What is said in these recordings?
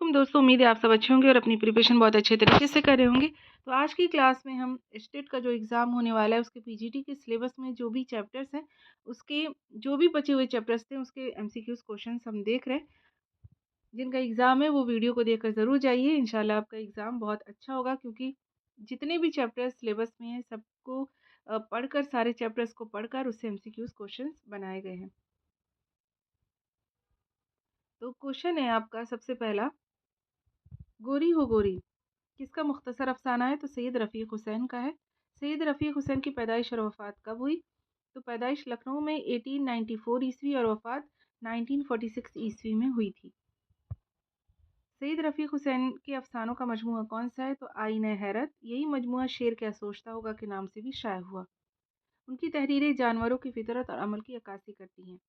वालेकुम दोस्तों, उम्मीद है आप सब अच्छे होंगे और अपनी प्रिपरेशन बहुत अच्छे तरीके से कर रहे होंगे। तो आज की क्लास में हम स्टेट का जो एग्ज़ाम होने वाला है उसके पीजीटी के सिलेबस में जो भी चैप्टर्स हैं उसके जो भी बचे हुए चैप्टर्स थे उसके एमसीक्यूज़ क्वेश्चंस हम देख रहे हैं। जिनका एग्ज़ाम है वो वीडियो को देखकर ज़रूर जाइए, इंशाल्लाह आपका एग्ज़ाम बहुत अच्छा होगा क्योंकि जितने भी चैप्टर्स सिलेबस में हैं सबको पढ़कर सारे चैप्टर्स को पढ़कर उससे एमसीक्यूज़ क्वेश्चंस बनाए गए हैं। तो क्वेश्चन है आपका सबसे पहला, गोरी हो गोरी किसका मुख्तसर अफ़साना है? तो सैयद रफ़ीक़ हुसैन का है। सैयद रफ़ीक़ हुसैन की पैदाइश और वफ़ात कब हुई? तो पैदाइश लखनऊ में 1894 ईस्वी और वफ़ात 1946 ईस्वी में हुई थी। सैयद रफ़ीक़ हुसैन के अफ़सानों का मजमूआ कौन सा है? तो आईने हैरत। यही मजमूआ शेर क्या सोचता होगा के नाम से भी शाया हुआ। उनकी तहरीरें जानवरों की फ़ितरत और अमल की अक्कासी करती हैं।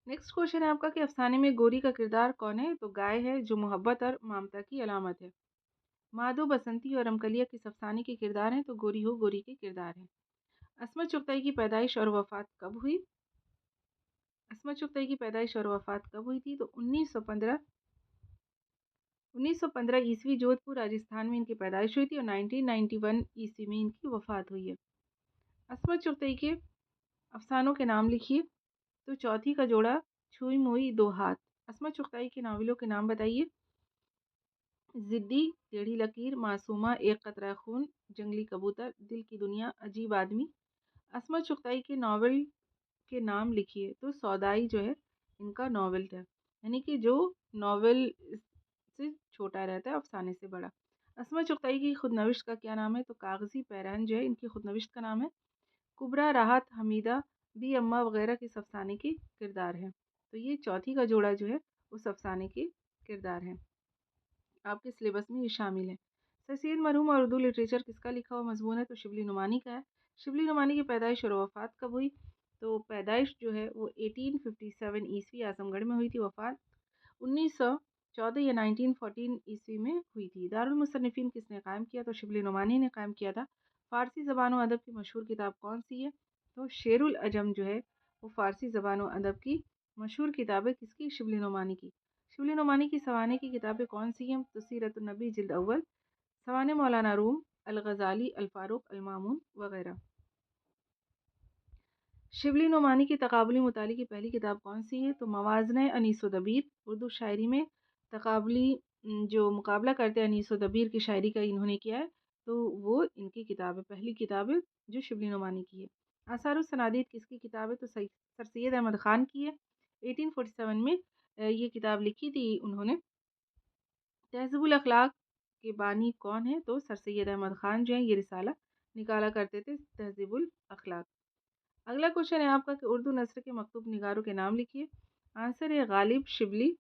नेक्स्ट क्वेश्चन है आपका कि अफ़साने में गोरी का किरदार कौन है? तो गाय है जो मोहब्बत और ममता की अलामत है। माधो, बसंती और रमकलिया किस अफ़साने के किरदार हैं? तो गोरी हो गोरी के किरदार हैं। अस्मत चुगताई की पैदाइश और वफ़ात कब हुई? अस्मत चुगताई की पैदाइश और वफ़ात कब हुई थी? तो 1915 ईस्वी जोधपुर राजस्थान में इनकी पैदाइश हुई थी और 1991 ईस्वी में इनकी वफ़ात हुई है। अस्मत चुगताई के अफ़सानों के नाम लिखिए। तो चौथी का जोड़ा, छुई मुई दो हाथ। अस्मत चुगताई के नावलों के नाम बताइए। ज़िद्दी, टेढ़ी लकीर, मासूमा, एक कतरा खून, जंगली कबूतर, दिल की दुनिया, अजीब आदमी। अस्मत चुगताई के नावल के नाम लिखिए। तो सौदाई जो है इनका नावल था, यानी कि जो नावल से छोटा रहता है अफसाने से बड़ा। अस्मत चुगताई की खुदनविश्त का क्या नाम है? तो कागज़ी पैरान जो है इनकी खुदनविश्त का नाम है। कुबरा, राहत, हमीदा, बी अम्मा वगैरह किस अफसाने के किरदार हैं? तो ये चौथी का जोड़ा जो है उस अफसाने के किरदार हैं। आपके सिलेबस में ये शामिल है। सर सैयद मरहूम और उर्दू लिटरेचर किसका लिखा हुआ मजमून है? तो शिबली नुमानी का है। शिबली नुमानी की पैदाइश और वफ़ात कब हुई? तो पैदाइश जो है वो 1857 ईस्वी आजमगढ़ में हुई थी। वफ़ात 1914 या 1914 ईस्वी में हुई थी। दारुल मुसन्निफ़ीन किसने कायम किया? तो शिबली नुमानी ने कायम किया था। फ़ारसी ज़बान व अदब की मशहूर किताब कौन सी है? तो शेरुल अजम जो है वो फ़ारसी ज़बान व अदब की मशहूर किताब है। किसकी? शिबली नुमानी की। शिबली नुमानी की सवाने की किताबें कौन सी हैं? तो सीरतुन नबी जिल्द अव्वल, सवाने मौलाना रूम, अल-गज़ाली, अल-फ़ारूक, अल-मामून वगैरह। शिबली नुमानी की तकाबुली मुताले की पहली किताब कौन सी है? तो मवाज़ने अनीस व दबीर। उर्दू शायरी में तकाबुली जो मुकाबला करते हैं अनीस व दबीर की शायरी का इन्होंने किया है, तो वो इनकी किताब है, पहली किताब है जो शिबली नुमानी की है। आसारुस सनादीद किसकी किताब है? तो सर सैयद अहमद ख़ान की है। 1847 में ये किताब लिखी थी उन्होंने। तहज़ीबुल अखलाक के बानी कौन है? तो सर सैयद अहमद ख़ान जो है ये रिसाला निकाला करते थे, तहज़ीबुल अखलाक। अगला क्वेश्चन है आपका कि उर्दू नस्र के मकतूब निगारों के नाम लिखिए। आंसर है गालिब शिबली,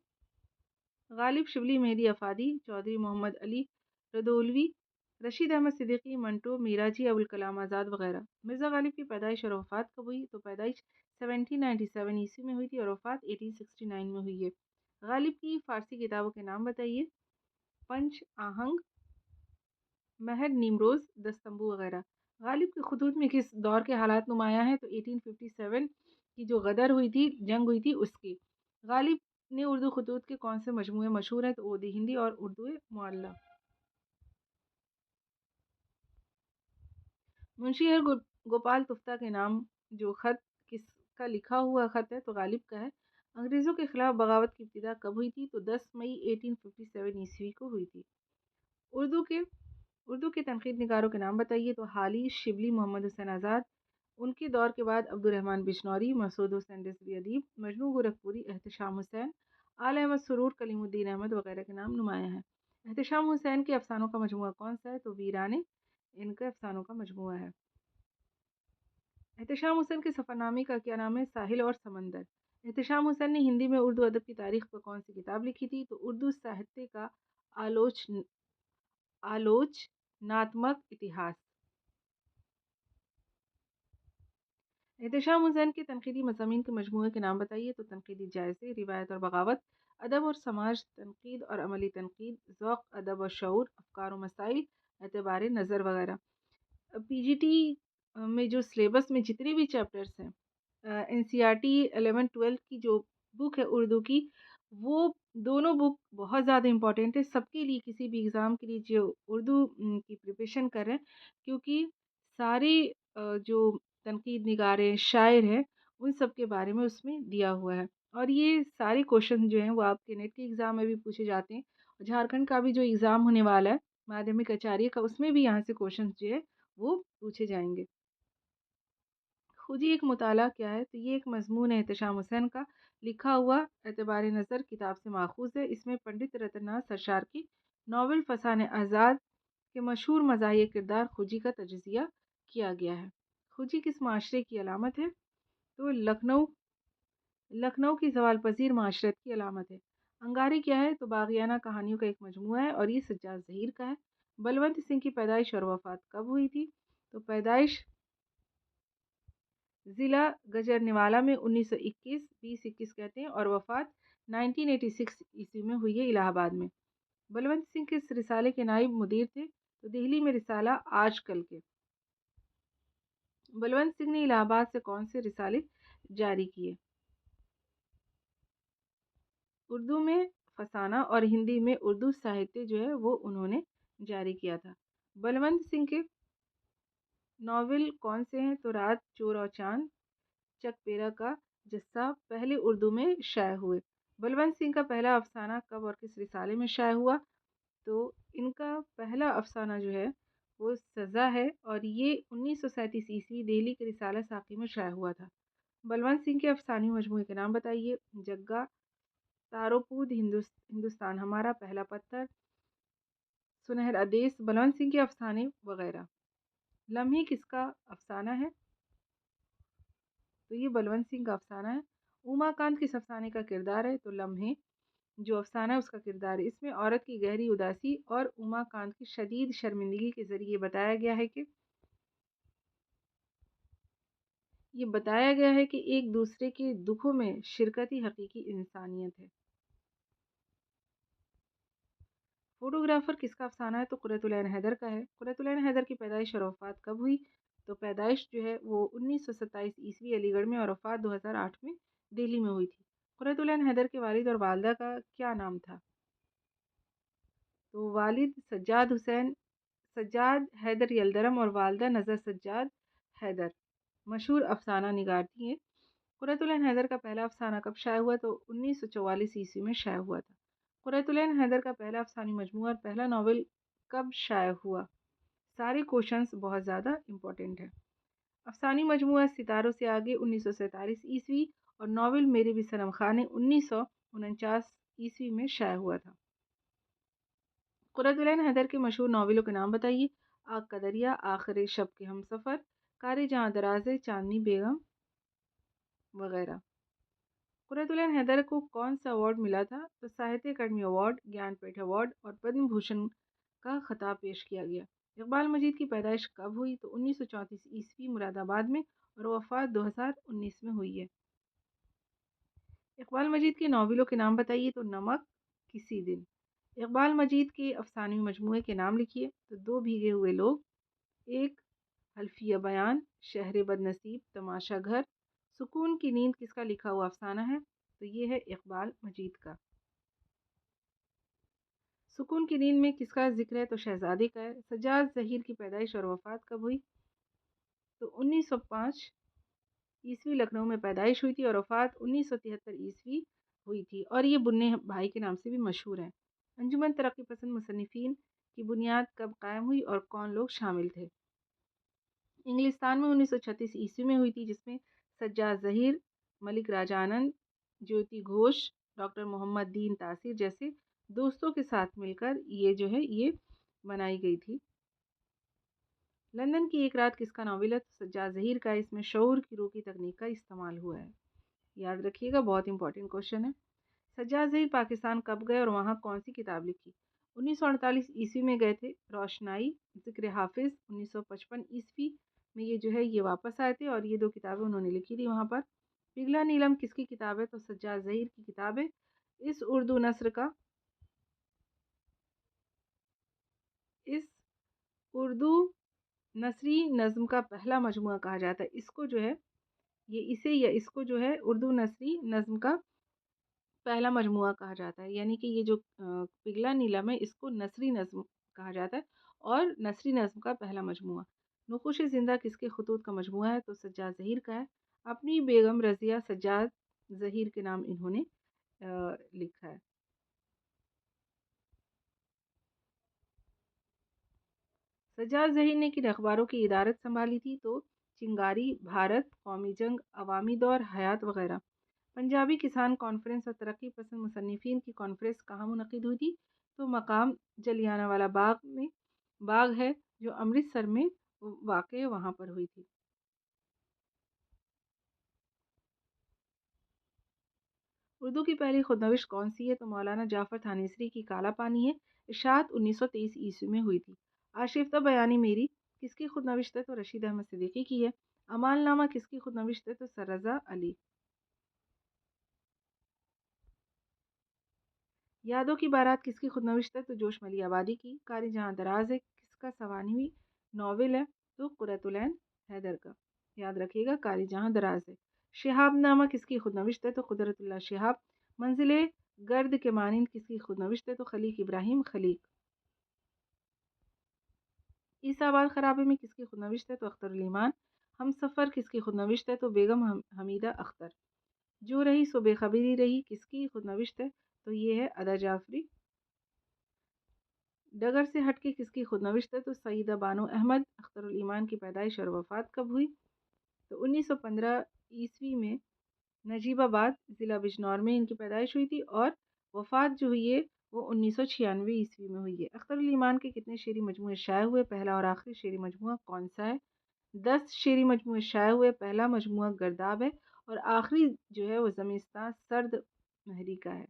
मेहदी अफादी, चौधरी मोहम्मद अली रदौलवी, रशीद अहमद सिद्दीकी, मंटो, मीराजी, अबुल कलाम आज़ाद वगैरह। मिर्ज़ा गालिब की पैदाइश और वफ़ात कब हुई? तो पैदाइश 1797 ईस्वी में हुई थी और वफ़ात 1869 में हुई है। गालिब की फ़ारसी किताबों के नाम बताइए। पंच, आहंग, महर निमरोज़, दस्तंबू वगैरह। गालिब के खुतूत में किस दौर के हालात नुमायाँ हैं? तो 1857 की जो गदर हुई थी, जंग हुई थी उसकी। गालिब ने उर्दू खुतूत के कौन से मजमूए मशहूर हैं? तो ओदी हिंदी और उर्दू मुअल्ला। मुंशी गोपाल तुफ्ता के नाम जो खत किसका लिखा हुआ खत है? तो गालिब का है। अंग्रेज़ों के खिलाफ बगावत की इब्तिदा कब हुई थी? तो 10 मई 1857 ईस्वी को हुई थी। उर्दू के उर्दू के तनकीद निगारों के नाम बताइए। तो हाली, शिबली, मोहम्मद हुसैन आज़ाद। उनके दौर के बाद अब्दुर्रहमान बिश्नौरी, मसूद हुसैन रिज़वी अदीब, मजनू गोरखपुरी, एहतशाम हुसैन, आल अहमद सुरूर, कलीमुद्दीन अहमद वगैरह के नाम नुमायाँ हैं। एहतशाम हुसैन के अफसानों का मजमूआ कौन सा है? तो वीराने इनके अफसानों का मजमूआ है। एहतशाम हुसैन के सफ़रनामे का क्या नाम है? साहिल और समंदर। एहतशाम हुसैन ने हिंदी में उर्दू अदब की तारीख पर कौन सी किताब लिखी थी? तो उर्दू साहित्य का आलोच आलोचनात्मक इतिहास। एहतशाम हुसैन के तनकीदी मज़ामीन के मजमूए के नाम बताइए। तो तनकीदी जायज़े, रिवायत और बगावत, अदब और समाज, तनकीद और अमली तनकीद, ज़ौक़, अदब और शऊर, अफ़कार और मसाइल, एतबार नज़र वगैरह। पीजीटी में जो सिलेबस में जितने भी चैप्टर्स हैं, एनसीईआरटी 11-12 की जो बुक है उर्दू की, वो दोनों बुक बहुत ज़्यादा इम्पोर्टेंट है सबके लिए, किसी भी एग्ज़ाम के लिए जो उर्दू की प्रिपरेशन कर रहे हैं, क्योंकि सारे जो तनकीद निगारें, शायर हैं, उन सब के बारे में उसमें दिया हुआ है। और ये सारे क्वेश्चन जो हैं वो आपके नेट के एग्ज़ाम में भी पूछे जाते हैं। और झारखंड का भी जो एग्ज़ाम होने वाला है माध्यमिक आचार्य का, उसमें भी यहाँ से क्वेश्चन जो है वो पूछे जाएंगे। खुद ही एक मुताला क्या है, तो ये एक मज़मून है एहतशाम हुसैन का लिखा हुआ एतबार नज़र किताब से माखूज़ है। इसमें पंडित रतननाथ सरशार की नावल फसान आज़ाद के मशहूर मज़ाहिया किरदार खुजी का तजज़िया किया गया है। खुजी किस माशरे की अलामत है, तो लखनऊ लखनऊ की ज़वाल पज़ीर माशरत की अलामत है। अंगारी क्या है, तो बाग़ियाना कहानियों का एक मजमूआ है और ये सज्जाद ज़हीर का है। बलवंत सिंह की पैदाइश और वफ़ात कब हुई थी, तो पैदाइश ज़िला गजरनवाला में 1921 2021 कहते हैं, और वफ़ात 1986 ईस्वी में हुई है इलाहाबाद में। बलवंत सिंह किस रिसाले के नायब मुदीर थे, तो दिल्ली में रिसाला आजकल के। बलवंत सिंह ने इलाहाबाद से कौन से रिसाले जारी किए, उर्दू में फसाना और हिंदी में उर्दू साहित्य जो है वो उन्होंने जारी किया था। बलवंत सिंह के नावल कौन से हैं, तो रात, चोर और चांद, चकपेरा का जस्सा पहले उर्दू में शाये हुए। बलवंत सिंह का पहला अफसाना कब और किस रिसाले में शाये हुआ, तो इनका पहला अफसाना जो है वो सज़ा है, और ये 1937 ईस्वी दिल्ली के रिसाला साकी में शाये हुआ था। बलवंत सिंह के अफसानी मजमूए के नाम बताइए, जग्गा, तारोपूद, हिंदुस्तान हमारा, पहला पत्थर, सुनहरा देश, बलवंत सिंह के अफसाने वगैरह। लम्हे किसका अफसाना है, तो ये बलवंत सिंह का अफसाना है। उमाकांत किस अफसाने का किरदार है, तो लम्हे जो अफसाना है उसका किरदार है। इसमें औरत की गहरी उदासी और उमाकांत की शदीद शर्मिंदगी के ज़रिए बताया गया है कि एक दूसरे के दुखों में शिरकत ही हकीकी इंसानियत है। फोटोग्राफर किसका अफसाना है, तो कुर्रतुल-ऐन हैदर का है। कुर्रतुल-ऐन हैदर की पैदाइश और वफ़ात कब हुई, तो पैदाइश जो है वो 1927 ईस्वी अलीगढ़ में और वफ़ात 2008 में दिल्ली में हुई थी। कुर्रतुल-ऐन हैदर के वालिद और वालदा का क्या नाम था, तो वालिद सज्जाद हैदर यलदरम और वालदा नज़र सज्जाद हैदर, मशहूर अफसाना निगार थी हैं। कुर्रतुल-ऐन हैदर का पहला अफसाना कब शाया हुआ, तो 1944 ईस्वी में शाया हुआ था। कुर्रतुल-ऐन हैदर का पहला अफसानी मजमूआ और पहला नावल कब शाया हुआ, सारे क्वेश्चंस बहुत ज़्यादा इंपॉर्टेंट हैं। अफसानी मजमूआ सितारों से आगे 1947 ईस्वी और नावल मेरे भी सनम खां ने 1949 ईस्वी में शाया हुआ था। कुर्रतुल-ऐन हैदर के मशहूर नावलों के नाम बताइए, आग का दरिया, आखिर शब के हमसफ़र, कारे जहाँ दराज़े, चांदनी बेगम वगैरह। कुर्रतुल-ऐन हैदर को कौन सा अवार्ड मिला था, तो साहित्य अकादमी अवार्ड, ज्ञानपीठ अवार्ड और पद्म भूषण का खिताब पेश किया गया। इकबाल मजीद की पैदाइश कब हुई, तो 1934 ईस्वी मुरादाबाद में और वफ़ात 2019 में हुई है। इकबाल मजीद के नावलों के नाम बताइए, तो नमक, किसी दिन। इकबाल मजीद के अफसानवी मजमूए के नाम लिखिए, तो दो भीगे हुए लोग, एक हल्फिया बयान, शहर बदनसीब, तमाशा घर, सुकून की नींद किसका लिखा हुआ अफसाना है, तो ये है इकबाल मजीद का। सुकून की नींद में किसका जिक्र है, तो शहजादे का है। सज्जाद ज़हीर की पैदाइश और वफ़ात कब हुई, तो 1905 ईस्वी लखनऊ में पैदाइश हुई थी और वफ़ात 1973 ईस्वी हुई थी, और ये बुन्ने भाई के नाम से भी मशहूर हैं। अंजुमन तरक्की पसंद मुसन्निफ़ीन की बुनियाद कब कायम हुई और कौन लोग शामिल थे, इंग्लिस्तान में 1936 ईस्वी में हुई थी, जिसमें सज्जाद ज़हीर, मलिक राजा आनंद, ज्योति घोष, डॉक्टर मोहम्मद दीन तासीर जैसे दोस्तों के साथ मिलकर ये जो है ये बनाई गई थी। लंदन की एक रात किसका नावल है, तो सज्जाद ज़हीर का। इसमें शऊर की रूह की तकनीक का इस्तेमाल हुआ है, याद रखिएगा, बहुत इंपॉर्टेंट क्वेश्चन है। सज्जाद ज़हीर पाकिस्तान कब गए और वहाँ कौन सी किताब लिखी, 1948 ईस्वी में गए थे। रोशनाई, ज़िक्र हाफिज़ 1955 ईस्वी में ये जो है ये वापस आए थे, और ये दो किताबें उन्होंने लिखी थी वहाँ पर। पिघला नीलम किसकी किताब है, तो सज्जाद ज़हीर की किताब है। इस उर्दू नसरी नज़्म का पहला मजमूआ कहा जाता है। इसको जो है ये इसे या इसको जो है उर्दू नसरी नज़्म का पहला मजमूआ कहा जाता है, यानी कि ये जो पिघला नीलम है इसको नसरी नज़्म कहा जाता है और नसरी नज़्म का पहला मजमूआ। नुक़ूश ज़िंदा किसके ख़ुतूत का मजमूआ है? तो सज्जाद ज़हीर का है। अपनी बेगम रज़िया सज्जाद ज़हीर के नाम इन्होंने लिखा है। सज्जाद ज़हीर ने किन अखबारों की इदारत संभाली थी? तो चिंगारी, भारत, कौमी जंग, अवामी दौर, हयात वगैरह। पंजाबी किसान कॉन्फ्रेंस और तरक्की पसंद मुसन्निफिन की कॉन्फ्रेंस कहाँ मुनक़िद हुई थी? तो मकाम जलियांवाला बाग है जो अमृतसर में वाक़ है, वहाँ पर हुई थी। उर्दू की पहली खुदनविश कौन सी है? तो मौलाना जाफ़र थानेसरी की काला पानी है। इशाअत 1923 ईस्वी में हुई थी। आशिफ्ता बयानी मेरी किसकी खुदनविश है? तो रशीद अहमद सिद्दीकी की है। अमालनामा किसकी खुदनविश है? तो सररज़ा अली। यादों की बारात किसकी खुदनविश है? तो जोश मली आबादी की। कारी जहाँ दराज है किसका 44वीं नावल है? तो कुर्रतुल-ऐन हैदर का। याद रखिएगा कारी जहाँ दराज है। शिहाबनामा किसकी खुदनविश है? तो कुदरतुल्लाह शिहाब। मंजिले गर्द के मानिंद किसकी खुदनविश है? तो खलीक इब्राहिम खलीक। ईसाबाद खराबे में किसकी खुदनविश है? तो अख्तरुल ईमान। हमसफ़र किसकी खुदनविश है? तो बेगम हमीदा अख्तर। जो रही सो बेखबरी रही किसकी खुदनविश है? तो ये है अदा जाफरी। डगर से हटके किसकी खुदनविश है? तो सईदा बानो अहमद। अख्तरुल ईमान की पैदाइश और वफ़ात कब हुई? तो 1915 ईस्वी में नजीबाबाद ज़िला बिजनौर में इनकी पैदाइश हुई थी और वफ़ात जो हुई है वो 1996 ईस्वी में हुई है। अख्तरुल ईमान के कितने शेरी मजमूए शाये हुए? पहला और आखिरी शेरी मजमूआ कौन सा है? 10 शेरी मजमूए शाये हुए। पहला मजमूआ गर्दाब है और आखिरी जो है वो ज़मीस्तां सर्द महरी का है।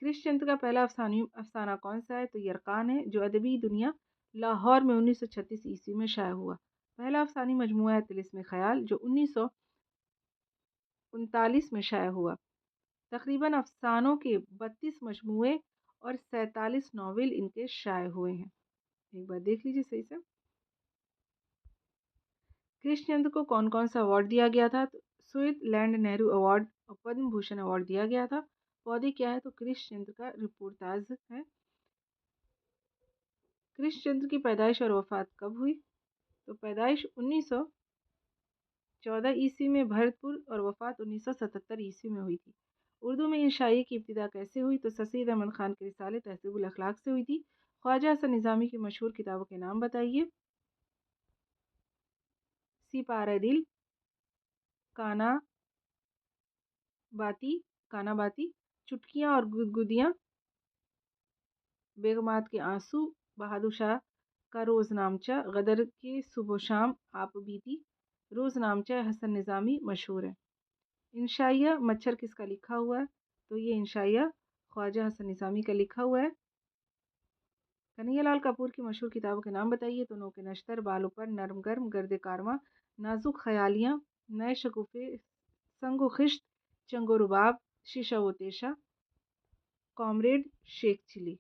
कृष्णचंद्र का पहला अफ़साना कौन सा है? तो यरकान है जो अदबी दुनिया लाहौर में 1936 ईस्वी में शाये हुआ। पहला अफ़सानी मजमूआ है तिलिस्म ख़याल जो 1939 में शाये हुआ। तकरीबन अफ़सानों के 32 मजमूए और 47 नावल इनके शाये हुए हैं। एक बार देख लीजिए सही से। कृष्णचंद्र को कौन-कौन सा अवार्ड दिया गया था? तो स्विट लैंड नेहरू अवार्ड और पद्म भूषण अवार्ड दिया गया था। पौधे क्या है? तो कृष्णचंद्र का रिपोर्टाज है। कृष्णचंद्र की पैदाइश और वफ़ात कब हुई? तो पैदाइश 1914 ईस्वी में भरतपुर और वफ़ात 1977 ईस्वी में हुई थी। उर्दू में इंशाई की इब्तिदा कैसे हुई? तो सईद अहमद खान के रिसाले तहज़ीबुल अखलाक से हुई थी। ख्वाजा हसन निज़ामी की मशहूर किताबों के नाम बताइए। सिपारा दिल, काना बाती, चुटकियाँ और गुदगुदियाँ, बेगमात के आंसू, बहादुर शाह का रोज़नामचा, गदर के सुबह शाम आप बीती, रोज़नामचा हसन निज़ामी मशहूर है। इंशाइया मच्छर किसका लिखा हुआ है? तो ये इंशाइया ख्वाजा हसन निज़ामी का लिखा हुआ है। कन्हैयालाल कपूर की मशहूर किताबों के नाम बताइए। तो नोके नश्तर, बालों पर, नरम गर्म, गर्द कारवां, नाजुक ख़यालियाँ, नए शगुफ़े, संगो खिश्त, चंगो रुबाब, शीशा व तेशा, कॉमरेड, शेख चिली।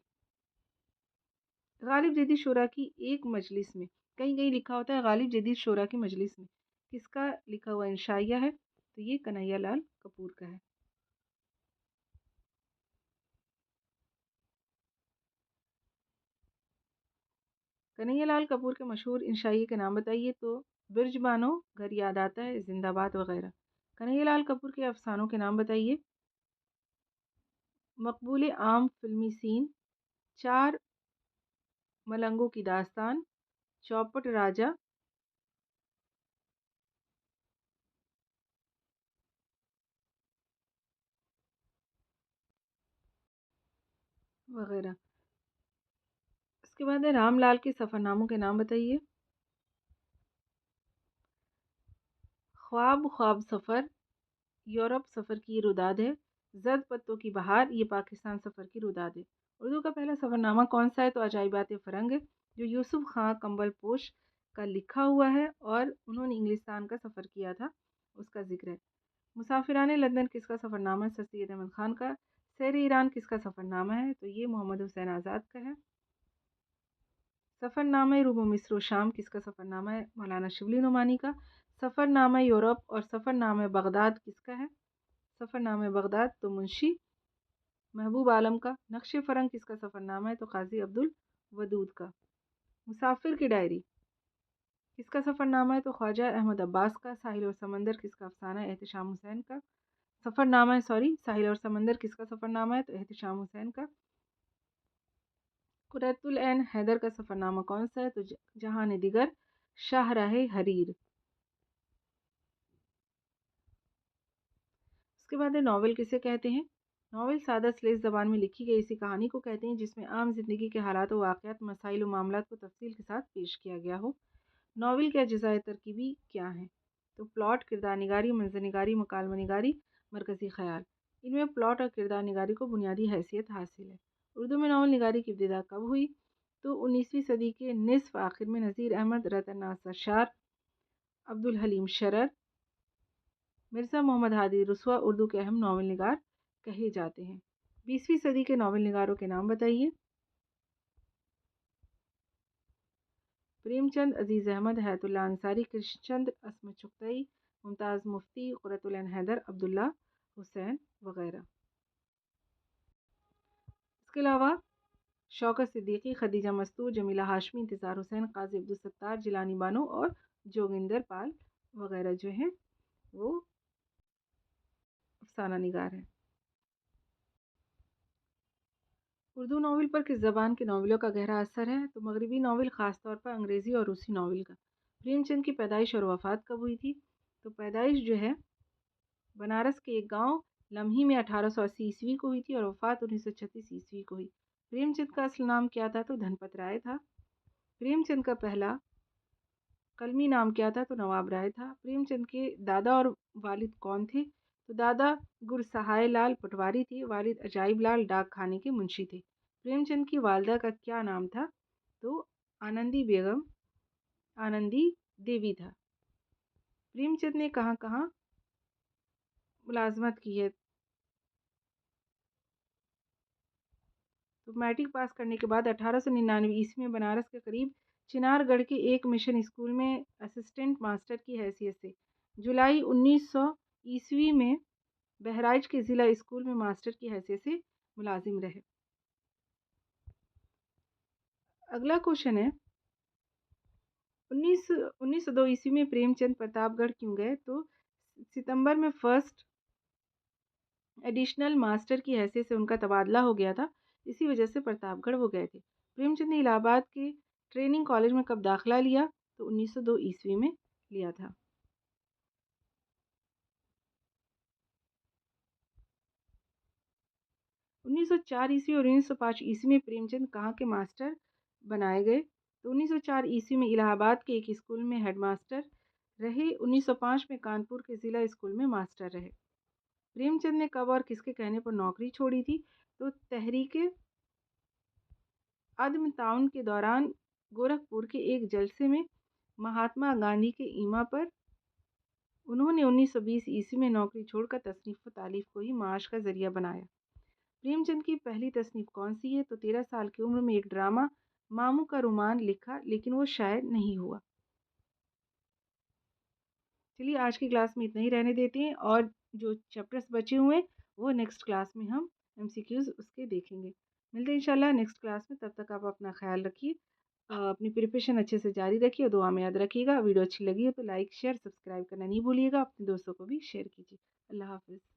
गालिब जदीद शोरा की एक मजलिस में, कहीं कहीं लिखा होता है गालिब जदीद शोरा की मजलिस में, किसका लिखा हुआ इंशाइया है? तो ये कन्हैयालाल कपूर का है। कन्हैयालाल कपूर के मशहूर इंशाइये के नाम बताइए। तो बिरज बानो, घर याद आता है, जिंदाबाद वगैरह। कन्हैयालाल कपूर के अफसानों के नाम बताइए। मकबूल आम फिल्मी सीन, चार मलंगों की दास्तान, चौपट राजा वगैरह। उसके बाद है रामलाल के सफ़रनामों के नाम बताइए। ख्वाब ख्वाब सफ़र, यूरोप सफ़र की रुदाद है। जद पत्तों की बहार, ये पाकिस्तान सफ़र की रुदाद है। उर्दू का पहला सफ़रनामा कौन सा है? तो अजाइबात फ़रंग है जो यूसुफ खां कंबल पोश का लिखा हुआ है और उन्होंने इंग्लिस्तान का सफ़र किया था, उसका जिक्र है। मुसाफिरान लंदन किसका सफ़रनामा है? सर सैयद अहमद खान का। सैर ईरान किसका सफ़रनामा है? तो ये मोहम्मद हुसैन आज़ाद का है। सफ़रनामा रूम मिस्र शाम किसका सफ़रनामा है? मौलाना शिबली नुमानी का। सफ़रनामा यूरोप और सफ़रनामा बगदाद किसका है? सफ़र नामा बगदाद तो मुंशी महबूब आलम का। नक्श फ़रंग किसका सफ़रनामा है तो काजी अब्दुल वदूद का। मुसाफिर की डायरी किसका सफ़रनामा है तो ख्वाजा अहमद अब्बास का। साहिल और समंदर किसका अफसाना है एहतिशाम हुसैन का। सफ़रनामा है साहिल और समंदर किसका सफ़रनामा है तो एहतिशाम हुसैन का। कुरैतुल ऐन हैदर का सफ़रनामा कौन सा है तो जहान दिगर शाहराह हरीर। उसके बाद है नॉवल किसे कहते हैं। नॉवल सादा सलीस ज़बान में लिखी गई इसी कहानी को कहते हैं जिसमें आम जिंदगी के हालात व वाक़यात, मसाइल व मामलात को तफसील के साथ पेश किया गया हो। नॉवल के अज्ज़ाए तरकीबी क्या हैं तो प्लॉट, किरदार निगारी, मंज़र निगारी, मकालमा निगारी, मरकज़ी ख़याल। इनमें प्लॉट और किरदार निगारी को बुनियादी हैसियत हासिल है। उर्दू में नॉवल निगारी की इब्तिदा कब हुई तो 19वीं सदी के निसफ आखिर में नज़ीर अहमद, रतन नासर शार, अब्दुल हलीम शरर, मिर्ज़ा मोहम्मद हादी रुसवा उर्दू के अहम नावल निगार कहे जाते हैं। 20वीं सदी के नावल निगारों के नाम बताइए। प्रेमचंद, अजीज़ अहमद, हयातुल्लाह अंसारी, कृष्णचंद, असमत चुगतई, मुमताज़ मुफ्ती, क़ुरतुल ऐन हैदर, अब्दुल्ला हुसैन वगैरह। इसके अलावा शौकत सिद्दीकी, खदीजा मस्तूर, जमीला हाशमी, इंतज़ार हुसैन, काजी अब्दुल सत्तार, जिलानी बानो और जोगिंदर पाल वगैरह जो हैं वो अफसाना निगार हैं। उर्दू नावल पर किस ज़बान के नावलों का गहरा असर है तो मगरबी नावल, ख़ासतौर पर अंग्रेज़ी और रूसी नावल का। प्रेमचंद की पैदाइश और वफ़ात कब हुई थी तो पैदाइश जो है बनारस के एक गांव लम्ही में 1880 ईस्वी को हुई थी और वफ़ात 1936 ईस्वी को हुई। प्रेमचंद का असल नाम क्या था तो धनपत राय था। प्रेमचंद का पहला कलमी नाम क्या था तो नवाब राय था। प्रेमचंद के दादा और वालिद कौन थे तो दादा गुरसहाय लाल पटवारी थे, वालिद अजाइब लाल डाक खाने के मुंशी थे। प्रेमचंद की वालदा का क्या नाम था तो आनंदी बेगम, आनंदी देवी था। प्रेमचंद ने कहाँ कहाँ मुलाजमत की है तो मैट्रिक पास करने के बाद 1899 ईस्वी में बनारस के करीब चिनारगढ़ के एक मिशन स्कूल में असिस्टेंट मास्टर की हैसियत से, जुलाई 1900 ईस्वी में बहराइच के ज़िला स्कूल में मास्टर की हैसियत से मुलाजिम रहे। अगला क्वेश्चन है 1902 ईस्वी में प्रेमचंद प्रतापगढ़ क्यों गए तो सितंबर में फर्स्ट एडिशनल मास्टर की हैसियत से उनका तबादला हो गया था, इसी वजह से प्रतापगढ़ वो गए थे। प्रेमचंद ने इलाहाबाद के ट्रेनिंग कॉलेज में कब दाखिला लिया तो 1902 ईस्वी में लिया था। 1904 ईस्वी और 1905 ईस्वी में प्रेमचंद कहाँ के मास्टर बनाए गए तो 1904 ईस्वी में इलाहाबाद के एक स्कूल में हेडमास्टर रहे। 1905 में कानपुर के ज़िला स्कूल में मास्टर रहे। प्रेमचंद ने कब और किसके कहने पर नौकरी छोड़ी थी तो तहरीक अदम ताउन के दौरान गोरखपुर के एक जलसे में महात्मा गांधी के ईमा पर उन्होंने 1920 ईस्वी में नौकरी छोड़कर तसनीफ़ व तालीफ को ही माश का ज़रिया बनाया। प्रेमचंद की पहली तसनीफ़ कौन सी है तो 13 साल की उम्र में एक ड्रामा मामू का रुमान लिखा लेकिन वो शायद नहीं हुआ। चलिए आज की क्लास में इतना ही रहने देते हैं और जो चैप्टर्स बचे हुए हैं वो नेक्स्ट क्लास में हम एमसीक्यूज़ उसके देखेंगे। मिलते हैं इंशाल्लाह नेक्स्ट क्लास में, तब तक आप अपना ख्याल रखिए, अपनी प्रिपरेशन अच्छे से जारी रखिए और दुआ में याद रखिएगा। वीडियो अच्छी लगी हो तो लाइक शेयर सब्सक्राइब करना नहीं भूलिएगा, अपने दोस्तों को भी शेयर कीजिए। अल्लाह हाफ़िज़।